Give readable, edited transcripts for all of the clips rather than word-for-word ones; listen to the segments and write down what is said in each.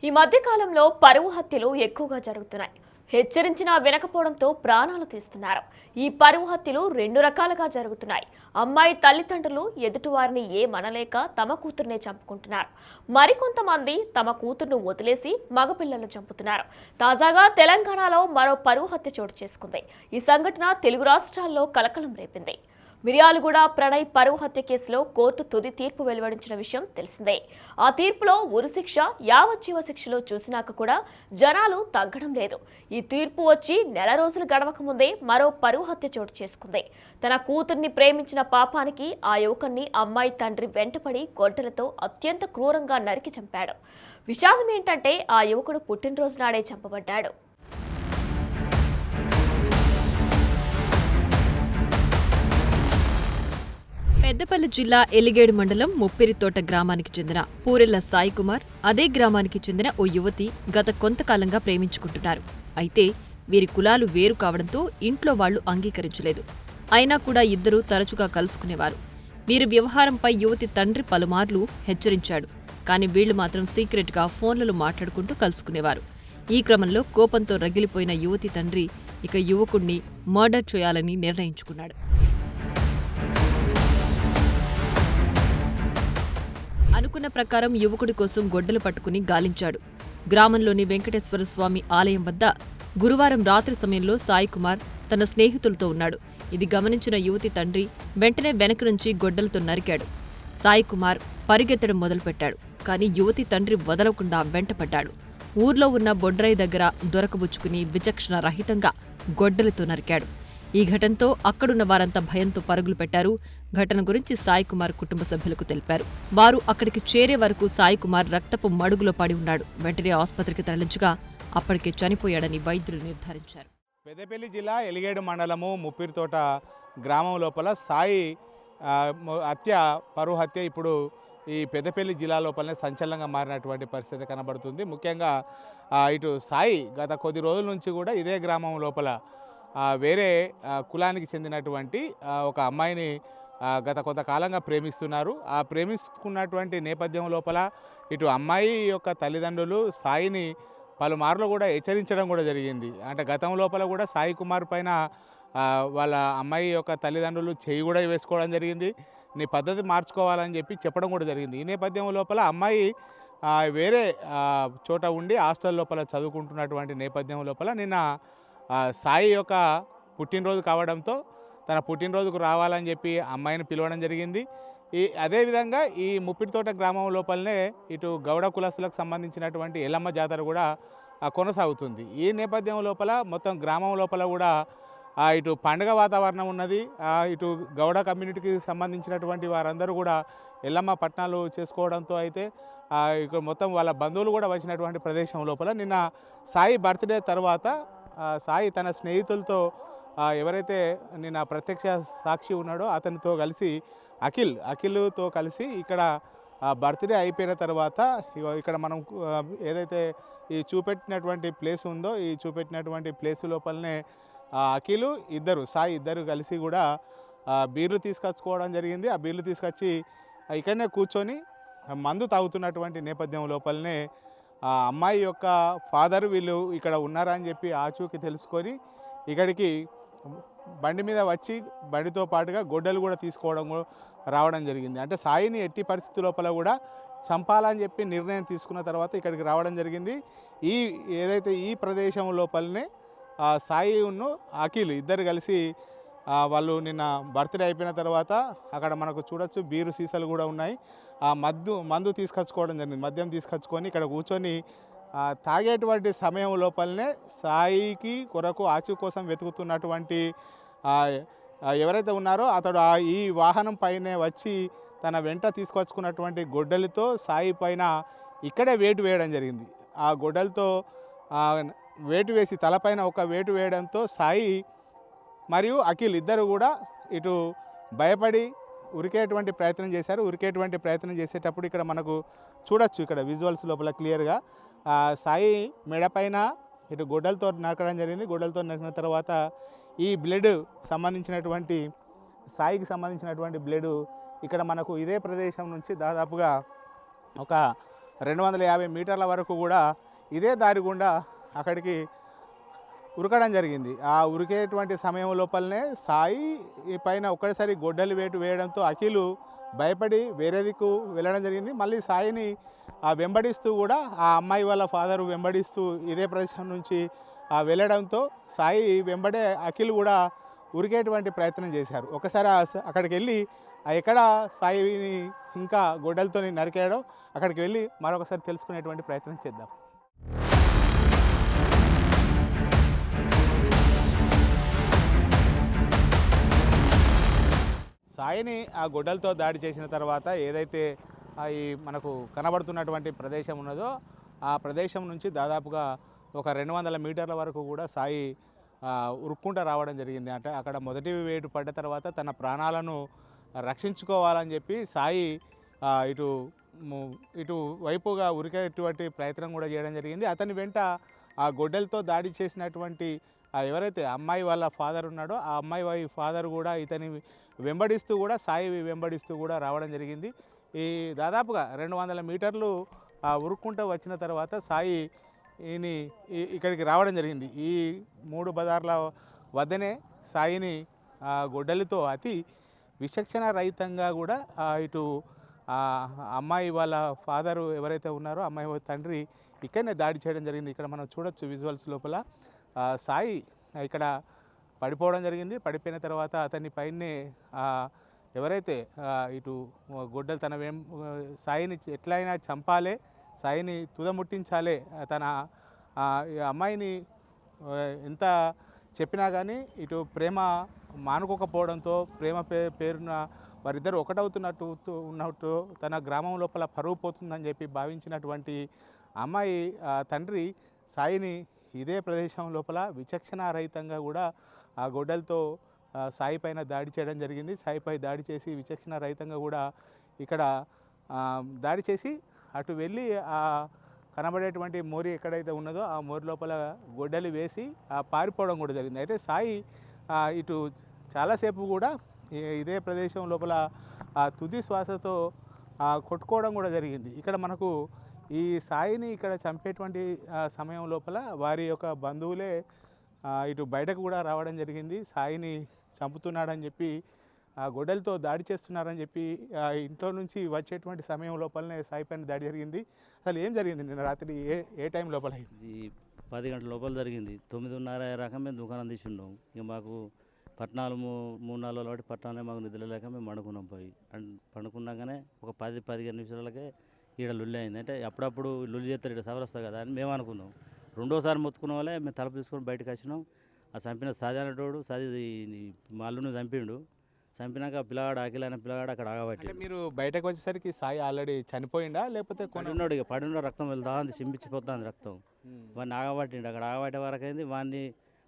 ఈ మధ్య కాలంలో పరువు హత్యలు ఎక్కువగా జరుగుతున్నాయి. హెచ్చరించినా వినకపోవడంతో ప్రాణాలు తీస్తున్నారు. ఈ పరువు హత్యలు రెండు రకాలుగా జరుగుతున్నాయి. అమ్మాయి తల్లిదండ్రులు ఎదుటివారిని ఏమనలేక తమ కూతుర్నే చంపుకుంటున్నారు. మరికొంతమంది తమ కూతుర్ను వదిలేసి మగపిల్లలను చంపుతున్నారు. తాజాగా తెలంగాణలో మరో పరువు హత్య చోటు చేసుకుంది. ఈ సంఘటన తెలుగు రాష్ట్రాల్లో కలకలం రేపింది. మిర్యాలగూడ ప్రణయ్ పరువు హత్య కేసులో కోర్టు తుది తీర్పు వెలువడించిన విషయం తెలిసిందే. ఆ తీర్పులో ఉరిశిక్ష, యావజ్జీవ శిక్షలో చూసినాక కూడా జనాలు తగ్గడం లేదు. ఈ తీర్పు వచ్చి నెల రోజులు గడవక ముందే మరో పరువు హత్య చోటు చేసుకుంది. తన కూతుర్ని ప్రేమించిన పాపానికి ఆ యువకుణ్ణి అమ్మాయి తండ్రి వెంటపడి గొడ్డలతో అత్యంత క్రూరంగా నరికి చంపాడు. విషాదం ఏంటంటే ఆ యువకుడు పుట్టినరోజు నాడే చంపబడ్డాడు. పెద్దపల్లి జిల్లా ఎలిగేడు మండలం ముప్పిరితోట గ్రామానికి చెందిన పూరెళ్ల సాయి కుమార్, అదే గ్రామానికి చెందిన ఓ యువతి గత కొంతకాలంగా ప్రేమించుకుంటున్నారు. అయితే వీరి కులాలు వేరు కావడంతో ఇంట్లో వాళ్లు అంగీకరించలేదు. అయినా కూడా ఇద్దరూ తరచుగా కలుసుకునేవారు. వీరి వ్యవహారంపై యువతి తండ్రి పలుమార్లు హెచ్చరించాడు. కానీ వీళ్లు మాత్రం సీక్రెట్గా ఫోన్లలో మాట్లాడుకుంటూ కలుసుకునేవారు. ఈ క్రమంలో కోపంతో రగిలిపోయిన యువతి తండ్రి ఇక యువకుణ్ణి మర్డర్ చేయాలని నిర్ణయించుకున్నాడు. అనుకున్న ప్రకారం యువకుడి కోసం గొడ్డలు పట్టుకుని గాలించాడు. గ్రామంలోని వెంకటేశ్వర స్వామి ఆలయం వద్ద గురువారం రాత్రి సమయంలో సాయి కుమార్ తన స్నేహితులతో ఉన్నాడు. ఇది గమనించిన యువతి తండ్రి వెంటనే వెనక నుంచి గొడ్డలతో నరికాడు. సాయి కుమార్ పరిగెత్తడం మొదలుపెట్టాడు. కానీ యువతి తండ్రి వదలకుండా వెంటపడ్డాడు. ఊర్లో ఉన్న బొడ్రాయి దగ్గర దొరకబుచ్చుకుని విచక్షణ రహితంగా గొడ్డలతో నరికాడు. ఈ ఘటనతో అక్కడున్న వారంతా భయంతో పరుగులు పెట్టారు. ఘటన గురించి సాయి కుమార్ కుటుంబ సభ్యులకు తెలిపారు. వారు అక్కడికి చేరే వరకు సాయి కుమార్ రక్తపు మడుగులో పడి ఉన్నాడు. వెంటనే ఆసుపత్రికి తరలించగా అప్పటికే చనిపోయాడని వైద్యులు నిర్ధారించారు. పెద్దపల్లి జిల్లా ఎలిగేడు మండలము ముప్పిరితోట గ్రామం లోపల సాయి పరువు హత్య ఇప్పుడు ఈ పెద్దపల్లి జిల్లా లోపలనే సంచలనంగా మారినటువంటి పరిస్థితి కనబడుతుంది. ముఖ్యంగా ఇటు సాయి గత కొద్ది రోజుల నుంచి కూడా ఇదే గ్రామం లోపల వేరే కులానికి చెందినటువంటి ఒక అమ్మాయిని గత కొంతకాలంగా ప్రేమిస్తున్నారు. ఆ ప్రేమిస్తున్నటువంటి నేపథ్యం లోపల ఇటు అమ్మాయి యొక్క తల్లిదండ్రులు సాయిని పలుమార్లు కూడా హెచ్చరించడం కూడా జరిగింది. అంటే గతం లోపల కూడా సాయి కుమార్ పైన వాళ్ళ అమ్మాయి యొక్క తల్లిదండ్రులు చేయి కూడా వేసుకోవడం జరిగింది. నీ పద్ధతి మార్చుకోవాలని చెప్పడం కూడా జరిగింది. ఈ నేపథ్యం లోపల అమ్మాయి వేరే చోట ఉండి హాస్టల్ లోపల చదువుకుంటున్నటువంటి నేపథ్యం లోపల నిన్న సాయి యొక్క పుట్టినరోజు కావడంతో తన పుట్టినరోజుకు రావాలని చెప్పి అమ్మాయిని పిలవడం జరిగింది. అదేవిధంగా ఈ ముప్పిరితోట గ్రామం లోపలనే ఇటు గౌడ కులస్తులకు సంబంధించినటువంటి ఎల్లమ్మ జాతర కూడా కొనసాగుతుంది. ఈ నేపథ్యం లోపల మొత్తం గ్రామం లోపల కూడా ఇటు పండుగ వాతావరణం ఉన్నది. ఇటు గౌడ కమ్యూనిటీకి సంబంధించినటువంటి వారందరూ కూడా ఎల్లమ్మ పట్నాలు చేసుకోవడంతో అయితే ఇక మొత్తం వాళ్ళ బంధువులు కూడా వచ్చినటువంటి ప్రదేశం లోపల నిన్న సాయి బర్త్డే తర్వాత సాయి తన స్నేహితులతో ఎవరైతే నిన్న ప్రత్యక్ష సాక్షి ఉన్నాడో అతనితో కలిసి అఖిల్తో కలిసి ఇక్కడ బర్త్డే అయిపోయిన తర్వాత ఇక్కడ మనం ఏదైతే ఈ చూపెట్టినటువంటి ప్లేస్ ఉందో ఈ చూపెట్టినటువంటి ప్లేస్ లోపలనే సాయి ఇద్దరు కలిసి కూడా బీర్లు తీసుకొచ్చుకోవడం జరిగింది. ఆ బీర్లు తీసుకొచ్చి ఇక్కడనే కూర్చొని మందు తాగుతున్నటువంటి నేపథ్యం లోపలనే అమ్మాయి యొక్క ఫాదర్ వీళ్ళు ఇక్కడ ఉన్నారని చెప్పి ఆచూకీ తెలుసుకొని ఇక్కడికి బండి మీద వచ్చి బండితో పాటుగా గొడ్డలు కూడా రావడం జరిగింది. అంటే సాయిని ఎట్టి పరిస్థితి లోపల కూడా చంపాలని చెప్పి నిర్ణయం తీసుకున్న తర్వాత ఇక్కడికి రావడం జరిగింది. ఏదైతే ఈ ప్రదేశం లోపలనే సాయి ఉన్ను అఖిల్ ఇద్దరు కలిసి వాళ్ళు నిన్న బర్త్డే అయిపోయిన తర్వాత అక్కడ మనకు చూడొచ్చు బీరు సీసాలు కూడా ఉన్నాయి. మందు తీసుకొచ్చుకోవడం జరిగింది. మద్యం తీసుకొచ్చుకొని ఇక్కడ కూర్చొని తాగేటువంటి సమయం లోపలనే సాయికి కొరకు ఆచూ కోసం వెతుకుతున్నటువంటి ఎవరైతే ఉన్నారో అతడు ఈ వాహనం పైనే వచ్చి తన వెంట తీసుకొచ్చుకున్నటువంటి గొడ్డలితో సాయి పైన ఇక్కడే వేటు వేయడం జరిగింది. ఆ గొడ్డలతో వేటు వేసి తలపైన ఒక వేటు వేయడంతో సాయి మరియు అఖిల్ ఇద్దరు కూడా ఇటు భయపడి ఉరికేటువంటి ప్రయత్నం చేశారు. ఉరికేటువంటి ప్రయత్నం చేసేటప్పుడు ఇక్కడ మనకు చూడొచ్చు ఇక్కడ విజువల్స్ లోపల క్లియర్గా సాయి మెడపైన ఇటు గొడ్డలతో నరకడం జరిగింది. గొడ్డలతో నరికిన తర్వాత ఈ బ్లడ్ సంబంధించినటువంటి సాయికి సంబంధించినటువంటి బ్లడ్ ఇక్కడ మనకు ఇదే ప్రదేశం నుంచి దాదాపుగా ఒక 250 మీటర్ల వరకు కూడా ఇదే దారి గుండా అక్కడికి ఉరకడం జరిగింది. ఆ ఉరికేటువంటి సమయం లోపలనే సాయి ఈ పైన ఒక్కసారి గొడ్డలి వేయడంతో అఖిలు భయపడి వేరే దిక్కు వెళ్ళడం జరిగింది. మళ్ళీ సాయిని వెంబడిస్తూ కూడా ఆ అమ్మాయి వాళ్ళ ఫాదరు వెంబడిస్తూ ఇదే ప్రదేశం నుంచి వెళ్ళడంతో సాయి వెంబడే అఖిల్ కూడా ఉరికేటువంటి ప్రయత్నం చేశారు. ఒకసారి అక్కడికి వెళ్ళి ఎక్కడ సాయిని ఇంకా గొడ్డలతో నరికాడో అక్కడికి వెళ్ళి మరొకసారి తెలుసుకునేటువంటి ప్రయత్నం చేద్దాం. సాయిని ఆ గొడ్డలతో దాడి చేసిన తర్వాత ఏదైతే ఈ మనకు కనబడుతున్నటువంటి ప్రదేశం ఉన్నదో ఆ ప్రదేశం నుంచి దాదాపుగా ఒక 200 మీటర్ల వరకు కూడా సాయి ఉరుక్కుంటూ రావడం జరిగింది. అంటే అక్కడ మొదటి వేటు పడ్డ తర్వాత తన ప్రాణాలను రక్షించుకోవాలని చెప్పి సాయి ఇటు వైపుగా ఉరికేటువంటి ప్రయత్నం కూడా చేయడం జరిగింది. అతని వెంట ఆ గొడ్డలతో దాడి చేసినటువంటి ఎవరైతే అమ్మాయి వాళ్ళ ఫాదర్ ఉన్నాడో ఆ అమ్మాయి ఫాదర్ కూడా ఇతని వెంబడిస్తూ కూడా సాయి వెంబడిస్తూ కూడా రావడం జరిగింది. ఈ దాదాపుగా 200 మీటర్లు ఉరుక్కుంటూ వచ్చిన తర్వాత సాయి ఇక్కడికి రావడం జరిగింది. ఈ 3 బజార్ల వద్దనే సాయిని గొడ్డలితో అతి విచక్షణ రహితంగా కూడా ఇటు అమ్మాయి వాళ్ళ ఫాదరు ఎవరైతే ఉన్నారో అమ్మాయి తండ్రి ఇక్కడనే దాడి చేయడం జరిగింది. ఇక్కడ మనం చూడొచ్చు విజువల్స్ లోపల సాయి ఇక్కడ పడిపోవడం జరిగింది. పడిపోయిన తర్వాత అతని పైనే ఎవరైతే ఇటు గొడ్డలు సాయిని ఎట్లయినా చంపాలే, సాయిని తుదముట్టించాలే, తన అమ్మాయిని ఎంత చెప్పినా కానీ ఇటు ప్రేమ మానుకోకపోవడంతో ప్రేమ పేరున వారిద్దరు ఒకటవుతున్నట్టు తన గ్రామం లోపల పరువు పోతుందని చెప్పి భావించినటువంటి అమ్మాయి తండ్రి సాయిని ఇదే ప్రదేశం లోపల విచక్షణారహితంగా కూడా ఆ గొడ్డలతో సాయి పైన దాడి చేయడం జరిగింది. సాయిపై దాడి చేసి విచక్షణారహితంగా కూడా ఇక్కడ దాడి చేసి అటు వెళ్ళి కనబడేటువంటి మోరి ఎక్కడైతే ఉన్నదో ఆ మోరి లోపల గొడ్డలి వేసి పారిపోవడం కూడా జరిగింది. అయితే సాయి ఇటు చాలాసేపు కూడా ఇదే ప్రదేశం లోపల తుది శ్వాసతో కొట్టుకోవడం కూడా జరిగింది. ఇక్కడ మనకు ఈ సాయిని ఇక్కడ చంపేటువంటి సమయం లోపల వారి యొక్క బంధువులే ఇటు బయటకు కూడా రావడం జరిగింది. సాయిని చంపుతున్నాడని చెప్పి గొడ్డలతో దాడి చేస్తున్నారని చెప్పి ఇంట్లో నుంచి వచ్చేటువంటి సమయం లోపలనే సాయి పైన దాడి జరిగింది. అసలు ఏం జరిగింది నిన్న రాత్రి ఏ టైం లోపల? ఇది 10 గంటల లోపల జరిగింది. 9:30 రకం మేము దుకాణం తీసుకున్నాం. ఇక మాకు పట్టణాలు 3-4 రోజులు బట్టి పట్టణాలే మాకు నిద్ర లేక మేము పండుకున్నాం. పోయి పండుకున్నాగానే ఒక 10-15 నిమిషాలకే ఈడ లుల్లి అయింది. అంటే అప్పుడప్పుడు లుల్లి చేస్తారు, ఇక్కడ సవరస్తా కదా అని మేము అనుకున్నాం. రెండోసారి మొత్తుకున్న వాళ్ళే మేము తలుపు తీసుకొని బయటకు వచ్చినాం. ఆ చంపిన సాది అనేటోడు మా అల్లుని చంపిండు. చంపినాక పిల్లగాడు అఖిల్ అనే పిల్లగాడు అక్కడ ఆగబట్టి మీరు బయటకు వచ్చేసరికి సాయి ఆల్రెడీ చనిపోయిందా లేకపోతే ఉన్నాడు? ఇక పడిన రక్తం వెళ్తా ఉంది, చింపించిపోతుంది రక్తం. వాడిని ఆగబట్టిండు. అక్కడ ఆగబట్టే వరకు అయింది. వాడిని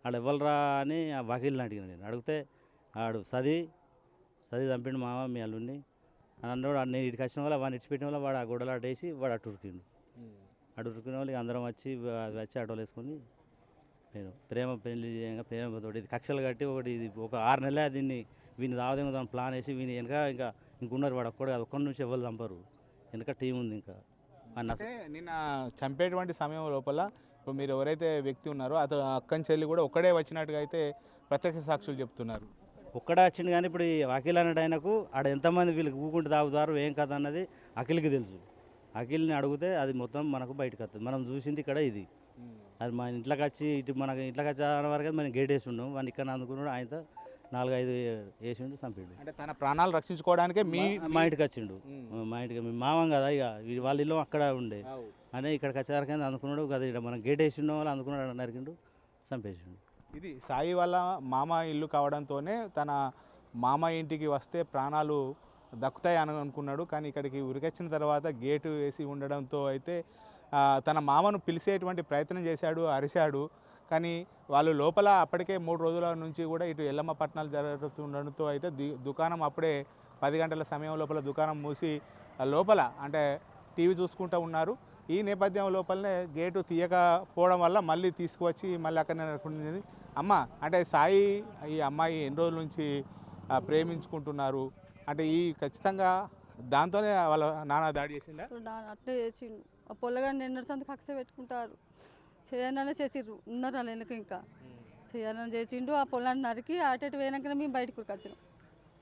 వాడు ఇవ్వలరా అని ఆ వకీల్ని అడిగిన. నేను అడిగితే ఆడు సది చంపిండు మామ మీ అల్లుడిని అని అన్నాడు. నేను ఇటుకి వచ్చిన వల్ల వాడిని ఇచ్చిపెట్టిన వల్ల వాడు ఆ గొడవలు అటేసి వాడు అటు ఉరికిండు. అటు ఉరికిన వాళ్ళు అందరం వచ్చి ఆటోలు వేసుకొని నేను ప్రేమ పెళ్లి చేయంగా ప్రేమతో ఇది కక్షలు కట్టి ఇది ఒక 6 నెలలే వీని రావదేమో దాని ప్లాన్ వేసి వీని వెనక ఇంకున్నారు. వాడు ఒక్కడే అది ఒక్కడి నుంచి ఎవరు చంపరు, వెనక టీం ఉంది. ఇంకా నిన్న చంపేటువంటి సమయం లోపల ఇప్పుడు మీరు ఎవరైతే వ్యక్తి ఉన్నారో అతను అక్కని చెల్లి కూడా ఒక్కడే వచ్చినట్టుగా అయితే ప్రత్యక్ష సాక్షులు చెప్తున్నారు. ఒక్కడే వచ్చింది. కానీ ఇప్పుడు అఖిల్ అన్నట్టు ఆయనకు ఆడ ఎంతమంది వీళ్ళకి ఊకుంటూ తాగుతారు ఏం కథ అన్నది అఖిల్కి తెలుసు. అఖిల్ని అడిగితే అది మొత్తం మనకు బయటకు వస్తుంది. మనం చూసింది ఇక్కడ ఇది. అది మన ఇంట్లోకి వచ్చి మనకి ఇంట్లోకి వచ్చే వరకు మనం గేట్ వేసి ఉన్నాం. వాడిని ఇక్కడ అందుకున్నాడు. ఆయనతో 4-5 వేసిండు, చంపిండు. అంటే తన ప్రాణాలు రక్షించుకోవడానికే మా ఇంటికి వచ్చిండు. మా ఇంటికి మేము మామం కదా, ఇక వాళ్ళ ఇల్లు అక్కడ ఉండే అని ఇక్కడికి వచ్చేవరకు అందుకున్నాడు కదా. ఇక్కడ మనం గేట్ వేసిండు, వాళ్ళు అందుకున్నాడు, నరికిండు, చంపేసిండు. ఇది సాయి వాళ్ళ మామ ఇల్లు కావడంతోనే తన మామ ఇంటికి వస్తే ప్రాణాలు దక్కుతాయి అని అనుకున్నాడు. కానీ ఇక్కడికి ఉరికొచ్చిన తర్వాత గేటు వేసి ఉండడంతో అయితే తన మామను పిలిచేటువంటి ప్రయత్నం చేశాడు, అరిశాడు. కానీ వాళ్ళు లోపల అప్పటికే 3 రోజుల నుంచి కూడా ఇటు ఎల్లమ్మ పట్టణాలు జరుగుతుండడంతో అయితే దుకాణం అప్పుడే 10 గంటల సమయం లోపల దుకాణం మూసి లోపల అంటే టీవీ చూసుకుంటూ ఉన్నారు. ఈ నేపథ్యం లోపలనే గేటు తీయకపోవడం వల్ల మళ్ళీ తీసుకువచ్చి మళ్ళీ అక్కడనే నడుకుంటుంది. అమ్మ అంటే సాయి ఈ అమ్మాయి ఎన్ని రోజుల నుంచి ప్రేమించుకుంటున్నారు అంటే ఖచ్చితంగా దాంతోనే వాళ్ళ నాన్న దాడి చేసిందా? అట్లే చేసిండు. ఆ పొల్లగాడిని ఎన్నడ సంత కక్ష పెట్టుకుంటారు. చేయాలని చేసిర్రు, ఉన్నారు వాళ్ళ వెనక ఇంకా చేయాలని చేసిండు. ఆ పొలాన్ని నరికి అటు పోయినాకనే మేము బయటకు ఉరికొచ్చినాం.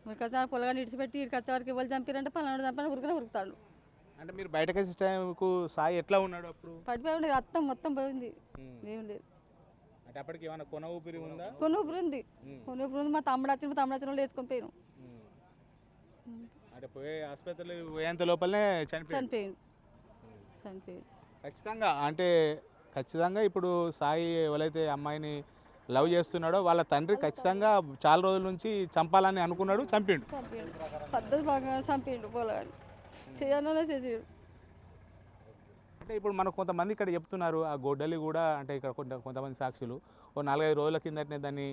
ఉరికొచ్చిన పొలగాన్ని ఇడిచిపెట్టి ఇక్కడికి వచ్చే వరకు ఎవరు చంపారంటే పలానాడు చంపాలని ఉరికనే ఉరుకుతాడు. అంటే మీరు బయటకు వచ్చే టైంకు సాయి ఎట్లా ఉన్నాడు అప్పుడు? పడిపోయి ఉండే రక్తం మొత్తం పోయింది, ఏం లేదు. అంటే అప్పటికి ఏమైనా కొన ఊపిరి ఉందా? కొన్ని ఊపిరి ఉంది, కొన్ని ఊపిరి ఉంది. మా తమ్ముడు వచ్చిన వాళ్ళు వేసుకొని పోయినాం. అంటే పోయే ఆసుపత్రిలో పోయేంత లోపలనే చనిపోయిండు. ఖచ్చితంగా ఇప్పుడు సాయి ఎవరైతే అమ్మాయిని లవ్ చేస్తున్నాడో వాళ్ళ తండ్రి ఖచ్చితంగా చాలా రోజుల నుంచి చంపాలని అనుకున్నాడు, చంపిండు. పద్ధతి బాగా చంపిండు పొలగాన్ని, చేయాలనే చేసాడు. అంటే ఇప్పుడు మనకు కొంతమంది ఇక్కడ చెప్తున్నారు ఆ గొడ్డలి కూడా, అంటే ఇక్కడ కొంతమంది సాక్షులు ఓ 4-5 రోజుల కిందటనే దాన్ని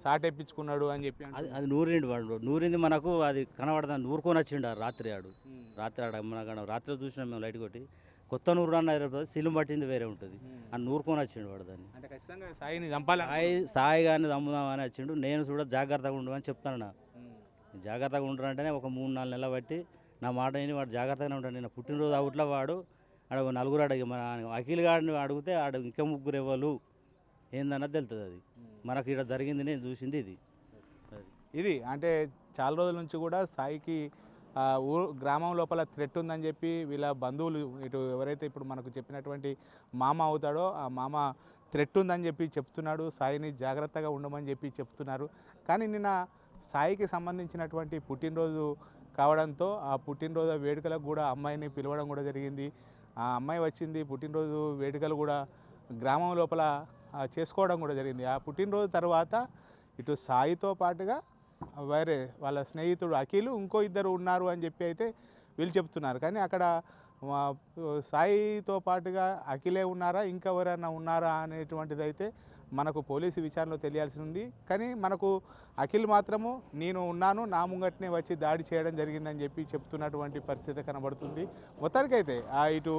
సాటెప్పించుకున్నాడు అని చెప్పి అది నూరిండు వాడు, నూరింది మనకు అది కనబడదా, నూరుకొని వచ్చిండు రాత్రి ఆడ మన రాత్రి చూసినాం మేము లైట్ కొట్టి. కొత్త నూరు అన్న సిలుం పట్టింది వేరే ఉంటుంది, అని నూరుకొని వచ్చిండు వాడు దాన్ని. అంటే ఖచ్చితంగా సాయిని చంపాలి, సాయి కానీ చంపుదామని వచ్చిండు. నేను కూడా జాగ్రత్తగా ఉండమని చెప్తాను. జాగ్రత్తగా ఉండరంటేనే ఒక 3-4 నెలలు బట్టి నా మాట విని వాడు జాగ్రత్తగానే ఉంటాడు. నేను పుట్టినరోజు అవుట్లో వాడు ఆడ నలుగురు అడిగి మన అఖిల్ గారిని అడిగితే ఆడ ఇంకా 3 ఎవరు ఏందన్నది తెలుస్తుంది. అది మనకి ఇక్కడ జరిగింది, నేను చూసింది ఇది. అంటే చాలా రోజుల నుంచి కూడా సాయికి గ్రామం లోపల థ్రెట్ ఉందని చెప్పి వీళ్ళ బంధువులు, ఇటు ఎవరైతే ఇప్పుడు మనకు చెప్పినటువంటి మామ అవుతాడో ఆ మామ థ్రెట్ ఉందని చెప్పి చెప్తున్నాడు. సాయిని జాగ్రత్తగా ఉండమని చెప్పి చెప్తున్నారు. కానీ నిన్న సాయికి సంబంధించినటువంటి పుట్టినరోజు కావడంతో ఆ పుట్టినరోజు వేడుకలకు కూడా అమ్మాయిని పిలవడం కూడా జరిగింది. ఆ అమ్మాయి వచ్చింది, పుట్టినరోజు వేడుకలు కూడా గ్రామం లోపల చేసుకోవడం కూడా జరిగింది. ఆ పుట్టినరోజు తర్వాత ఇటు సాయితో పాటుగా వేరే వాళ్ళ స్నేహితుడు అఖిల్, ఇంకో 2 ఉన్నారు అని చెప్పి అయితే వీళ్ళు చెప్తున్నారు. కానీ అక్కడ సాయితో పాటుగా అఖిలే ఉన్నారా, ఇంకెవరైనా ఉన్నారా అనేటువంటిది అయితే మనకు పోలీసు విచారణలో తెలియాల్సి ఉంది. కానీ మనకు అఖిల్ మాత్రము నేను ఉన్నాను, నా ముంగట్నే వచ్చి దాడి చేయడం జరిగిందని చెప్పి చెప్తున్నటువంటి పరిస్థితి కనబడుతుంది. మొత్తానికైతే ఇటు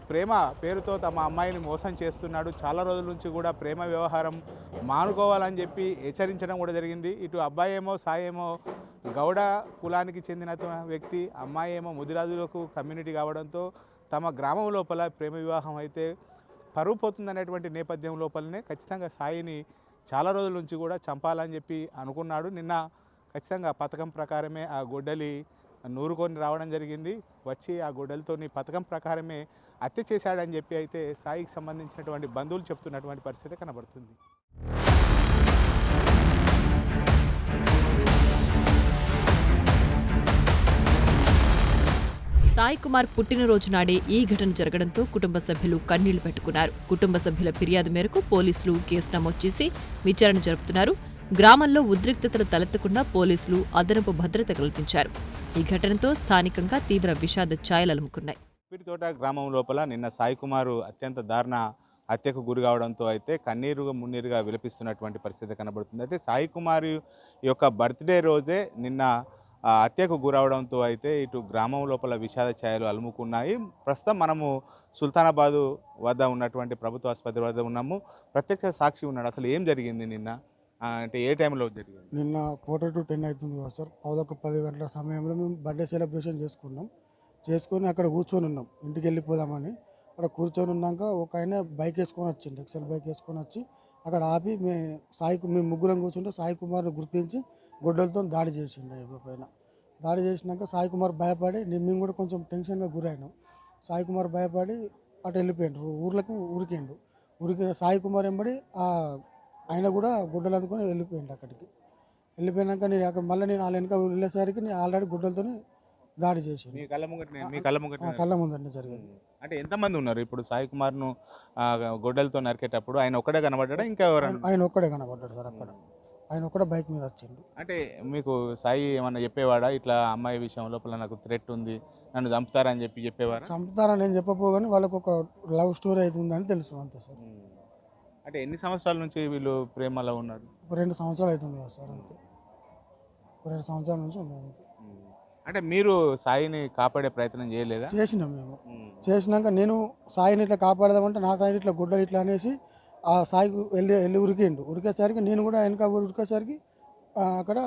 ప్రేమ పేరుతో తమ అమ్మాయిని మోసం చేస్తున్నాడు. చాలా రోజుల నుంచి కూడా ప్రేమ వ్యవహారం మానుకోవాలని చెప్పి హెచ్చరించడం కూడా జరిగింది. ఇటు అబ్బాయి ఏమో సాయి ఏమో గౌడ కులానికి చెందిన వ్యక్తి, అమ్మాయి ఏమో ముదిరాజులకు కమ్యూనిటీ కావడంతో తమ గ్రామం లోపల ప్రేమ వివాహం అయితే పరువు పోతుందనేటువంటి నేపథ్యం లోపలనే ఖచ్చితంగా సాయిని చాలా రోజుల నుంచి కూడా చంపాలని చెప్పి అనుకున్నాడు. నిన్న ఖచ్చితంగా పథకం ప్రకారమే ఆ గొడ్డలి నూరుకొని రావడం జరిగింది. వచ్చి ఆ గొడ్డలితోని పథకం ప్రకారమే హత్య చేశాడని చెప్పి అయితే సాయికి సంబంధించినటువంటి బంధువులు చెప్తున్నటువంటి పరిస్థితి కనబడుతుంది. సాయి కుమార్ పుట్టినరోజు నాడే ఈ ఘటన జరగడంతో కుటుంబ సభ్యులు కన్నీళ్లు పెట్టుకున్నారు. కుటుంబ సభ్యుల ఫిర్యాదు మేరకు పోలీసులు కేసు నమోదు చేసి విచారణ జరుపుతున్నారు. గ్రామంలో ఉద్రిక్తతలు తలెత్తకుండా పోలీసులు అదనపు భద్రత కల్పించారు. ఈ ఘటనతో స్థానికంగా తీవ్ర విషాద ఛాయలు అలుముకున్నాయి. పిరితోట గ్రామం లోపల నిన్న సాయి కుమార్ అత్యంత దారుణ హత్యకు గురి కావడంతో అయితే మున్నీరుగా విలపిస్తున్నటువంటి పరిస్థితి కనబడుతుంది. అయితే సాయి కుమార్ యొక్క బర్త్డే రోజే నిన్న హత్యకు గురవడంతో అయితే ఇటు గ్రామం లోపల విషాద ఛాయలు అలుముకున్నాయి. ప్రస్తుతం మనము సుల్తానాబాదు వద్ద ఉన్నటువంటి ప్రభుత్వ ఆసుపత్రి వద్ద ఉన్నాము. ప్రత్యక్ష సాక్షి ఉన్నాడు. అసలు ఏం జరిగింది నిన్న, అంటే ఏ టైంలో జరిగింది? నిన్న 4-10 అవుతుంది కదా సార్. 10 గంటల సమయంలో మేము బర్త్డే సెలబ్రేషన్ చేసుకొని అక్కడ కూర్చొని ఉన్నాం. ఇంటికి వెళ్ళిపోదామని అక్కడ కూర్చొని ఉన్నాక ఒక ఆయన బైక్ వేసుకొని వచ్చిండు, ఎక్సెల్ బైక్ వేసుకొని వచ్చి అక్కడ ఆపి మేము ముగ్గురం కూర్చుంటే సాయి కుమార్ని గుర్తించి గొడ్డలతో దాడి చేసిండు. పైన దాడి చేసినాక సాయి కుమార్ భయపడి, మేము కూడా కొంచెం టెన్షన్గా గురైనాం. సాయి కుమార్ భయపడి అటు వెళ్ళిపోయిండు, ఊర్లకు ఉరికిన సాయి కుమార్ వెంబడి ఆయన కూడా గుడ్డలు అందుకొని వెళ్ళిపోయిండు. అక్కడికి వెళ్ళిపోయినాక నేను వాళ్ళ వెనక వెళ్ళేసరికి నేను ఆల్రెడీ గుడ్డలతో దాడి చేసిండు. కళ్ళ ముందరనే జరిగింది. అంటే ఎంతమంది ఉన్నారు ఇప్పుడు సాయి కుమార్ను గొడ్డలతో నరికేటప్పుడు? ఆయన ఒక్కడే కనబడ్డా, ఇంకా ఆయన ఒక్కడే కనబడ్డాడు సార్. అక్కడ ఆయన ఒక్కడే బైక్ మీద వచ్చిండు. అంటే మీకు సాయి ఏమన్నా చెప్పేవాడా, ఇట్లా అమ్మాయి విషయం లోపల నాకు థ్రెట్ ఉంది, నన్ను చంపుతారని చెప్పేవారా? చంపుతారని నేను చెప్పపోగానే వాళ్ళకు ఒక లవ్ స్టోరీ అవుతుందని తెలుసు అంతే సార్. అంటే ఎన్ని సంవత్సరాల నుంచి వీళ్ళు ప్రేమలో ఉన్నారు? ఒక 2 సంవత్సరాలు అవుతుంది కదా సార్. అంతే, ఒక 2 సంవత్సరాల నుంచి ఉన్నారు. అంటే మీరు సాయిని కాపాడే ప్రయత్నం చేయలేదా? చేసినాం మేము. చేసినాక నేను సాయిని ఇట్లా కాపాడదామంటే నా సాయి ఇట్లా గుడ్డ ఇట్లా అనేసి ఆ సాయికి వెళ్ళి ఉరికేసరికి నేను కూడా వెనక ఉరికేసరికి అక్కడ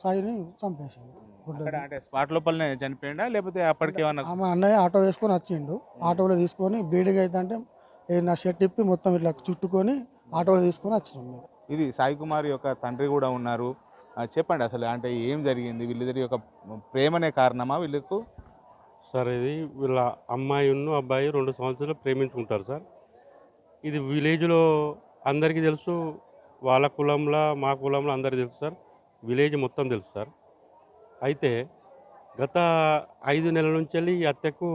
సాయిని చంపేసాను. అక్కడ అంటే స్పాట్ లోపలనే చనిపోయిందా లేకపోతే అప్పటికి ఏమన్నా ఆమె అన్నయ్య ఆటో వేసుకొని వచ్చిండు. ఆటోలో తీసుకొని బ్లీడింగ్ అయితే అంటే నా షర్ట్ ఇప్పి మొత్తం ఇట్లా చుట్టుకొని ఆటోలో తీసుకొని వచ్చినాం మేము. ఇది సాయి కుమార్ యొక్క తండ్రి కూడా ఉన్నారు. చెప్పండి అసలు అంటే ఏం జరిగింది, వీళ్ళిద్దరి యొక్క ప్రేమనే కారణమా వీళ్ళకు? సార్ ఇది వీళ్ళ అమ్మాయి అబ్బాయి 2 సంవత్సరాలు ప్రేమించుకుంటారు సార్. ఇది విలేజ్లో అందరికీ తెలుసు, వాళ్ళ కులంలో మా కులంలో అందరికీ తెలుసు సార్, విలేజ్ మొత్తం తెలుసు సార్. అయితే గత 5 నెలల నుంచి వెళ్ళి ఈ హత్యకు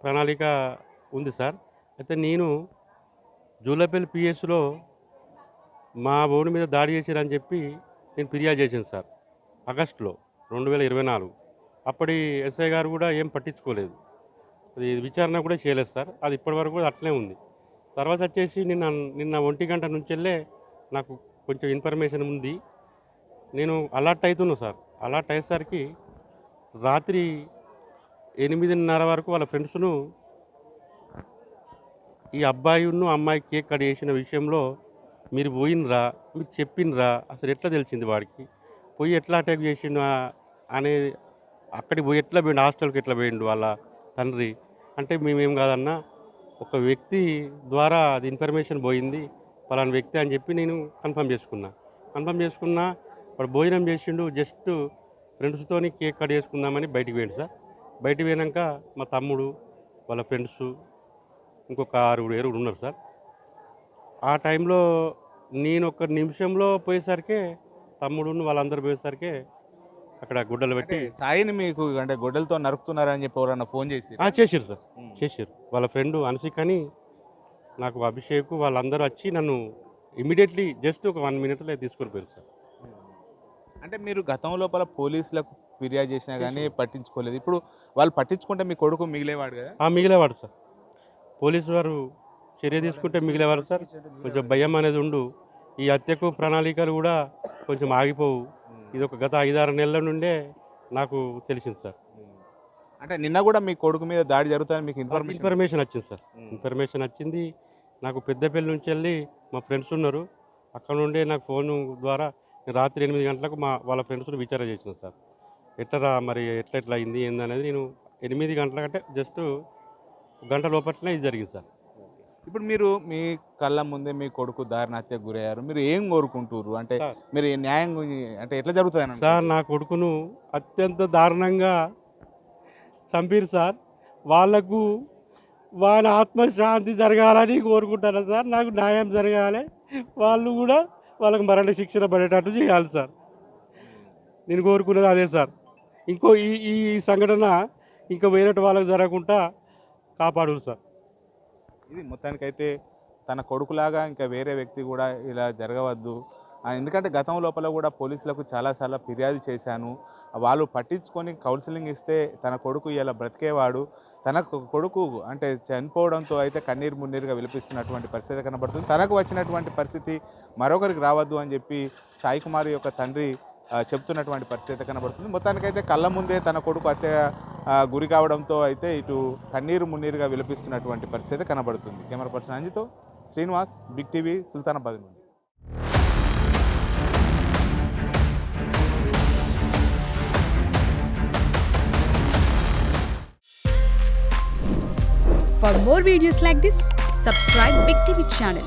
ప్రణాళిక ఉంది సార్. అయితే నేను జూలపల్లి పిఎస్లో మా ఓడి మీద దాడి చేశారని చెప్పి నేను ఫిర్యాదు చేశాను సార్ ఆగస్టులో 2024. అప్పటి ఎస్ఐ గారు కూడా ఏం పట్టించుకోలేదు, అది విచారణ కూడా చేయలేదు సార్. అది ఇప్పటివరకు కూడా అట్లే ఉంది. తర్వాత వచ్చేసి నిన్న 1 గంట నుంచి వెళ్ళే నాకు కొంచెం ఇన్ఫర్మేషన్ ఉంది. నేను అలర్ట్ అవుతున్నా సార్. అలర్ట్ అయ్యేసరికి రాత్రి 8:30 వరకు వాళ్ళ ఫ్రెండ్స్ను ఈ అమ్మాయి కేక్ కట్ చేసిన విషయంలో మీరు పోయినరా, మీరు చెప్పినరా, అసలు ఎట్లా తెలిసింది వాడికి, పోయి ఎట్లా అటాక్ చేసిండు అనేది, అక్కడికి పోయి ఎట్లా పోయిండు, హాస్టల్కి ఎట్లా పోయిండు వాళ్ళ తండ్రి అంటే మేమేం కాదన్నా ఒక వ్యక్తి ద్వారా అది ఇన్ఫర్మేషన్ పోయింది పలానా వ్యక్తి అని చెప్పి నేను కన్ఫర్మ్ చేసుకున్నా. వాడు భోజనం చేసిండు, జస్ట్ ఫ్రెండ్స్తోని కేక్ కట్ చేసుకుందామని బయటికి పోయిండు సార్. బయటికి పోయినాక మా తమ్ముడు వాళ్ళ ఫ్రెండ్స్ ఇంకొక 6-7 ఉన్నారు సార్. ఆ టైంలో నేను 1 నిమిషంలో పోయేసరికి తమ్ముడును వాళ్ళందరూ పోయేసరికి అక్కడ గుడ్డలు పెట్టి సాయిని మీకు అంటే గొడ్డలతో నరుకుతున్నారని చెప్పి ఎవరన్నా ఫోన్ చేసి చేసారు సార్. చేసారు వాళ్ళ ఫ్రెండ్ అనసిక్ అని, నాకు అభిషేక్ వాళ్ళందరూ వచ్చి నన్ను ఇమీడియట్లీ జస్ట్ ఒక 1 మినిట్లో తీసుకొని పోయారు సార్. అంటే మీరు గతం లోపల పోలీసులకు ఫిర్యాదు చేసినా కానీ పట్టించుకోలేదు. ఇప్పుడు వాళ్ళు పట్టించుకుంటే మీ కొడుకు మిగిలేవాడు కదా? మిగిలేవాడు సార్. పోలీసు వారు చర్య తీసుకుంటే మిగిలేవారు సార్. కొంచెం భయం అనేది ఉండు. ఈ హత్యకు ప్రణాళికలు కూడా కొంచెం ఆగిపోవు. ఇది ఒక గత 5-6 నెలల నుండే నాకు తెలిసింది సార్. అంటే నిన్న కూడా మీ కొడుకు మీద దాడి జరుగుతుందని మీకు ఇన్ఫర్మేషన్ వచ్చింది సార్. ఇన్ఫర్మేషన్ వచ్చింది నాకు. పెద్దపల్లి నుంచి వెళ్ళి మా ఫ్రెండ్స్ ఉన్నారు, అక్కడ నుండే నాకు ఫోన్ ద్వారా రాత్రి 8 గంటలకు వాళ్ళ ఫ్రెండ్స్ని విచారణ చేసిన సార్. ఎట్లా మరి ఎట్లా అయింది ఏందనేది నేను 8 గంటల కంటే జస్ట్ 1 గంట లోపలనే ఇది జరిగింది సార్. ఇప్పుడు మీరు మీ కళ్ళ ముందే మీ కొడుకు దారుణ హత్యకు గురయ్యారు, మీరు ఏం కోరుకుంటారు? అంటే మీరు న్యాయం అంటే ఎట్లా జరుగుతుంది సార్? నా కొడుకును అత్యంత దారుణంగా చంపిరు సార్. వాళ్లకు వాళ్ళ ఆత్మశాంతి జరగాలని కోరుకుంటాను సార్. నాకు న్యాయం జరగాలి, వాళ్ళు కూడా వాళ్ళకి మరణ శిక్షణ పడేటట్టు చేయాలి సార్. నేను కోరుకున్నది అదే సార్. ఇంకో ఈ సంఘటన ఇంకా వేరే వాళ్ళకి జరగకుండా కాపాడు సార్. ఇది మొత్తానికైతే తన కొడుకులాగా ఇంకా వేరే వ్యక్తి కూడా ఇలా జరగవద్దు. ఎందుకంటే గతం లోపల కూడా పోలీసులకు చాలాసార్లు ఫిర్యాదు చేశాను, వాళ్ళు పట్టించుకొని కౌన్సిలింగ్ ఇస్తే తన కొడుకు ఇలా బ్రతికేవాడు. తన కొడుకు అంటే చనిపోవడంతో అయితే కన్నీరు మున్నీరుగా విలపిస్తున్నటువంటి పరిస్థితి కనబడుతుంది. తనకు వచ్చినటువంటి పరిస్థితి మరొకరికి రావద్దు అని చెప్పి సాయి కుమార్ యొక్క తండ్రి చెప్తున్నటువంటి పరిస్థితి కనబడుతుంది. మొత్తానికైతే కళ్ళ ముందే తన కొడుకు హత్య గురి కావడంతో అయితే ఇటు కన్నీరు మున్నీరుగా విలపిస్తున్నటువంటి పరిస్థితి కనబడుతుంది. కెమెరా పర్సన్ అంజితో శ్రీనివాస్, బిగ్ టీవీ, సుల్తానాబాద్ నుండి. For more videos like this, subscribe Big TV channel.